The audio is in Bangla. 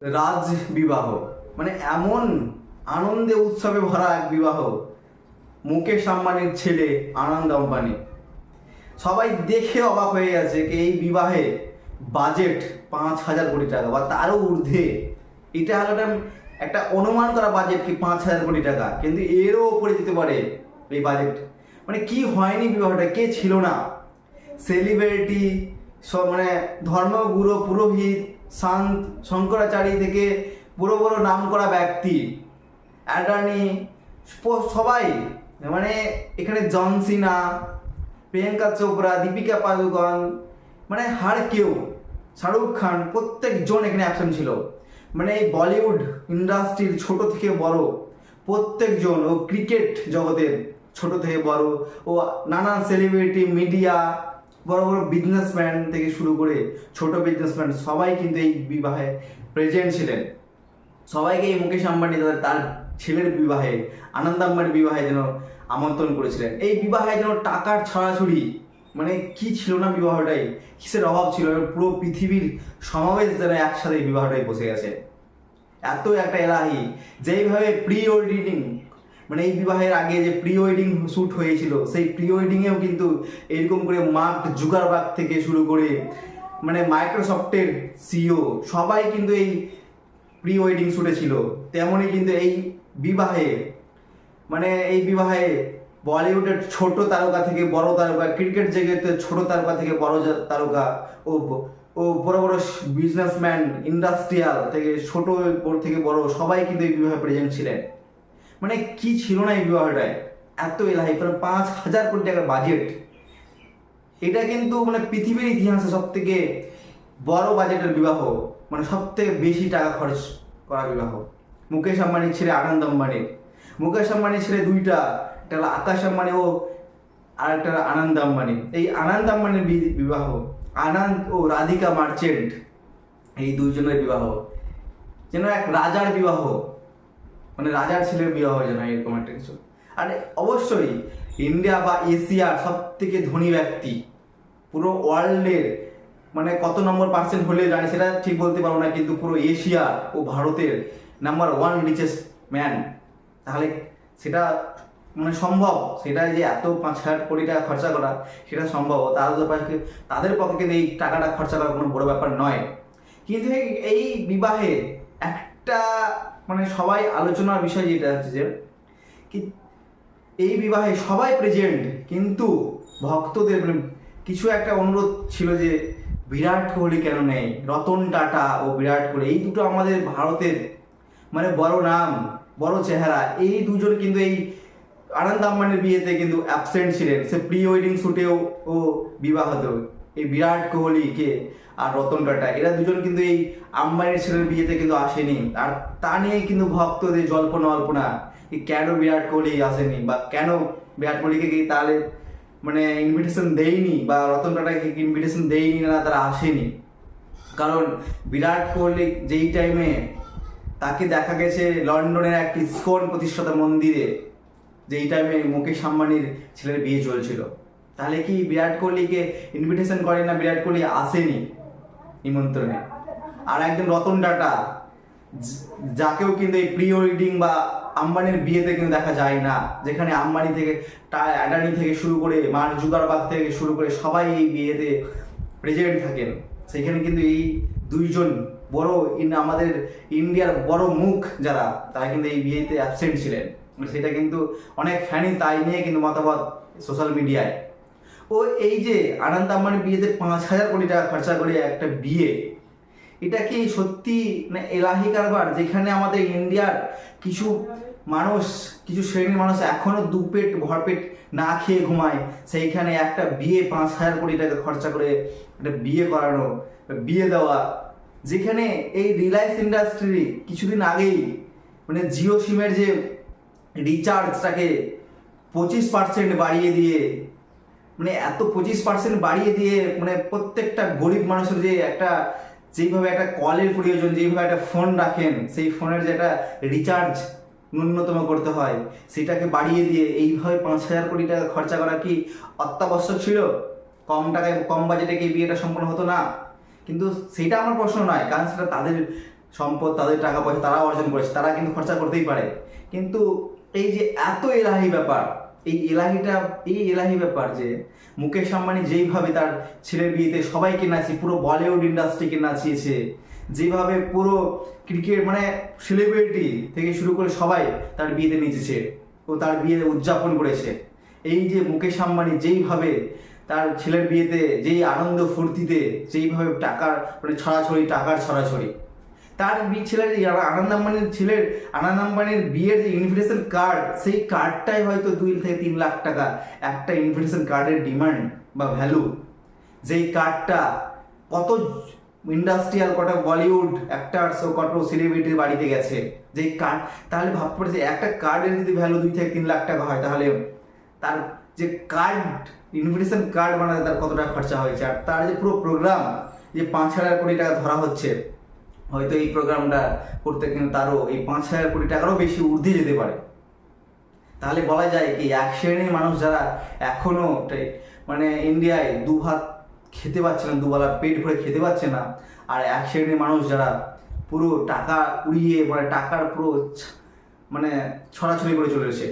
রাজ বিবাহ মানে এমন আনন্দে উৎসবে ভরা এক বিবাহ। মুকেশ আম্বানির ছেলে আনন্দ আম্বানি, সবাই দেখে অবাক হয়ে গেছে কি এই বিবাহে বাজেট 5,000 কোটি টাকা বা তারও ঊর্ধ্বে। এটা হলো একটা অনুমান করা বাজেট কি 5,000 কোটি টাকা, কিন্তু এরও উপরে যেতে পারে এই বাজেট। মানে কি হয়নি বিবাহটা, কে ছিল না? সেলিব্রিটি সব, মানে ধর্মগুরু, পুরোহিত, সান্ত, শঙ্করাচার্য থেকে বড় বড় নাম করা ব্যক্তি, অ্যাডানি, সবাই, মানে এখানে জন সিনা, প্রিয়াঙ্কা চোপড়া, দীপিকা পাদুকন, মানে হার কেউ, শাহরুখ খান, প্রত্যেকজন এখানে অ্যাকশন ছিল। মানে এই বলিউড ইন্ডাস্ট্রির ছোট থেকে বড় প্রত্যেকজন, ও ক্রিকেট জগতের ছোট থেকে বড়, ও নানান সেলিব্রিটি, মিডিয়া, বড় বড় বিজনেসম্যান থেকে শুরু করে ছোট বিজনেসম্যান, সবাই কিন্তু এই বিবাহে প্রেজেন্ট ছিলেন। সবাইকে এই মুকেশ আম্বানি তার ছেলের বিবাহে, আনন্দ আম্বানির বিবাহে যেন আমন্ত্রণ করেছিলেন। এই বিবাহে যেন টাকার ছড়াছড়ি, মানে কি ছিল না বিবাহটাই, কিসের অভাব ছিল, পুরো পৃথিবীর সমাবেশ যেন একসাথে এই বিবাহটাই বসে গেছে। এত একটা এলাহি, যেইভাবে প্রি ওয়েডিং, মানে এই বিবাহের আগে যে প্রি ওয়েডিং শ্যুট হয়েছিল, সেই প্রি ওয়েডিংয়েও কিন্তু এরকম করে মার্ক জুকারবার্গ থেকে শুরু করে মানে মাইক্রোসফটের সিইও সবাই কিন্তু এই প্রি ওয়েডিং শ্যুটে ছিল। তেমনই কিন্তু এই বিবাহে, মানে এই বিবাহে বলিউডের ছোট তারকা থেকে বড় তারকা, ক্রিকেট জগতের ছোট তারকা থেকে বড় তারকা, ও ও বড় বড় বিজনেসম্যান, ইন্ডাস্ট্রিয়াল থেকে ছোট থেকে বড়, সবাই কিন্তু এই বিবাহে প্রেজেন্ট ছিলেন। মানে কি ছিল না এই বিবাহটায়, এত এলাহি, প্রায় 5,000 কোটি টাকার বাজেট। এটা কিন্তু মানে পৃথিবীর ইতিহাসে সব থেকে বড় বাজেটের বিবাহ, মানে সব থেকে বেশি টাকা খরচ করা বিবাহ। মুকেশ আম্বানির ছেলে আনন্দ আম্বানি, মুকেশ আম্বানির ছেলে দুইটা, একটা হলো আকাশ আম্বানি ও আর একটা হলো আনন্দ আম্বানি। এই আনন্দ আম্বানির বিবাহ, আনন্দ ও রাধিকা মার্চেন্ট, এই দুইজনের বিবাহ যেন এক রাজার বিবাহ, মানে রাজার ছেলের বিবাহ যেন, এরকম একটা কিছু। আর অবশ্যই ইন্ডিয়া বা এশিয়ার সব থেকে ধনী ব্যক্তি, পুরো ওয়ার্ল্ডের, মানে কত নম্বর পার্সেন্ট হলে জানি সেটা ঠিক বলতে পারবো না, কিন্তু পুরো এশিয়া ও ভারতের নাম্বার 1 রিচেস্ট ম্যান। তাহলে সেটা মানে সম্ভব, সেটা যে এত 5,000 কোটি টাকা খরচা করা, সেটা সম্ভব। তাদের পক্ষে কিন্তু এই টাকাটা খরচা করা কোনো বড় ব্যাপার নয়। কিন্তু এই বিবাহে একটা মানে সবাই আলোচনার বিষয় যেটা হচ্ছে যে কি এই বিবাহে সবাই প্রেজেন্ট, কিন্তু ভক্তদের মানে কিছু একটা অনুরোধ ছিল যে বিরাট কোহলি কেন নেই, রতন টাটা ও বিরাট কোহলি, এই দুটো আমাদের ভারতের মানে বড় নাম, বড় চেহারা, এই দুজন কিন্তু এই আনন্দ আম্বানির বিয়েতে কিন্তু অ্যাবসেন্ট ছিলেন। সে প্রি ওয়েডিং শ্যুটেও ও বিবাহতেও এই বিরাট কোহলিকে আর রতন টাটা, এরা দুজন কিন্তু এই আম্বানির ছেলের বিয়েতে কিন্তু আসেনি। আর তা নিয়ে কিন্তু ভক্তদের জল্পনা অল্পনা, কেন বিরাট কোহলি আসেনি, বা কেন বিরাট কোহলিকে কি তাহলে মানে ইনভিটেশন দেয়নি, বা রতন টাটাকে ইনভিটেশন দেয়নি, না তারা আসেনি। কারণ বিরাট কোহলি যেই টাইমে তাকে দেখা গেছে লন্ডনের এক ইসকন প্রতিষ্ঠাতা মন্দিরে, যেই টাইমে মুকেশ আম্বানির ছেলের বিয়ে চলছিল, তাহলে কি বিরাট কোহলিকে ইনভিটেশন করে না, বিরাট কোহলি আসেনি নিমন্ত্রণে। আর একজন রতন টাটা, যাকেও কিন্তু এই প্রি ওয়েডিং বা আম্বানির বিয়েতে কিন্তু দেখা যায় না, যেখানে আম্বানি থেকে অ্যাডানি থেকে শুরু করে মার্ক জুকারবার্গ থেকে শুরু করে সবাই এই বিয়েতে প্রেজেন্ট থাকেন, সেখানে কিন্তু এই দুইজন বড় আমাদের ইন্ডিয়ার বড় মুখ যারা, তারা কিন্তু এই বিয়েতে অ্যাবসেন্ট ছিলেন। সেটা কিন্তু অনেক ফ্যানই তাই নিয়ে কিন্তু মতামত সোশ্যাল মিডিয়ায়। ও এই যে আনন্দ আম্বানির বিয়েতে 5,000 কোটি টাকা খরচা করে একটা বিয়ে, এটা কি সত্যি না এলাহি কারবার, যেখানে আমাদের ইন্ডিয়ার কিছু মানুষ, কিছু শ্রেণীর মানুষ এখনো দুপেট ভরপেট না খেয়ে ঘুমায়, সেইখানে একটা বিয়ে 5,000 কোটি টাকা খরচা করে একটা বিয়ে করানো, বিয়ে দেওয়া, যেখানে এই রিলায়েন্স ইন্ডাস্ট্রি কিছুদিন আগেই মানে জিও সিমের যে রিচার্জটাকে 25% বাড়িয়ে দিয়ে, মানে এত 25% বাড়িয়ে দিয়ে, মানে প্রত্যেকটা গরিব মানুষের যে একটা, যেইভাবে একটা কলের প্রয়োজন, যেইভাবে একটা ফোন রাখেন, সেই ফোনের যে একটা রিচার্জ ন্যূনতম করতে হয়, সেটাকে বাড়িয়ে দিয়ে এইভাবে 5,000 কোটি টাকা খরচা করা কি অত্যাবশ্যক ছিল? কম টাকায়, কম বাজেটে কি বিয়েটা সম্পন্ন হতো না? কিন্তু সেটা আমার প্রশ্ন নয়, কারণ সেটা তাদের সম্পদ, তাদের টাকা পয়সা তারা অর্জন করেছে, তারা কিন্তু খরচা করতেই পারে। কিন্তু এই যে এত এলাহি ব্যাপার, এই এলাহি ব্যাপার যে মুকেশ আম্বানি যেইভাবে তার ছেলের বিয়েতে সবাইকে নাচিয়ে, পুরো বলিউড ইন্ডাস্ট্রিকে নাচিয়েছে, যেভাবে পুরো ক্রিকেট মানে সেলিব্রিটি থেকে শুরু করে সবাই তার বিয়েতে নেচেছে ও তার বিয়ে উদযাপন করেছে। এই যে মুকেশ আম্বানি যেইভাবে তার ছেলের বিয়েতে যেই আনন্দ ফুর্তিতে যেইভাবে টাকার মানে টাকার ছড়াছড়ি, তার ছেলের আনন্দ আম্বানির বিয়ের যে ইনভিটেশন কার্ড, সেই কার্ডটাই হয়তো 2 থেকে 3 লাখ টাকা একটা ইনভিটেশন কার্ডের ডিমান্ড বা ভ্যালু। যেই কার্ডটা কত ইন্ডাস্ট্রিয়াল, কত বলিউড অ্যাক্টার্স ও কত সেলিব্রিটির বাড়িতে গেছে, যেই কার্ড, তাহলে ভাব পড়ে যে একটা কার্ডের যদি ভ্যালু 2 থেকে 3 লাখ টাকা হয়, তাহলে তার যে কার্ড ইনভিটেশন কার্ড বানাতে তার কত টাকা খরচা হয়েছে। আর তার যে পুরো প্রোগ্রাম যে 5,000 কোটি টাকা ধরা হচ্ছে, হয়তো এই প্রোগ্রামটা করতে কিন্তু তারও এই 5,000 কোটি টাকারও বেশি ঊর্ধ্বে যেতে পারে। তাহলে বলা যায় কি, এক শ্রেণীর মানুষ যারা এখনো মানে ইন্ডিয়ায় 2 ভাত খেতে পাচ্ছে না, 2 বেলা পেট ভরে খেতে পাচ্ছে না, আর এক শ্রেণীর মানুষ যারা পুরো টাকা উড়িয়ে মানে টাকার পুরো মানে ছড়াছড়ি করে চলেছে।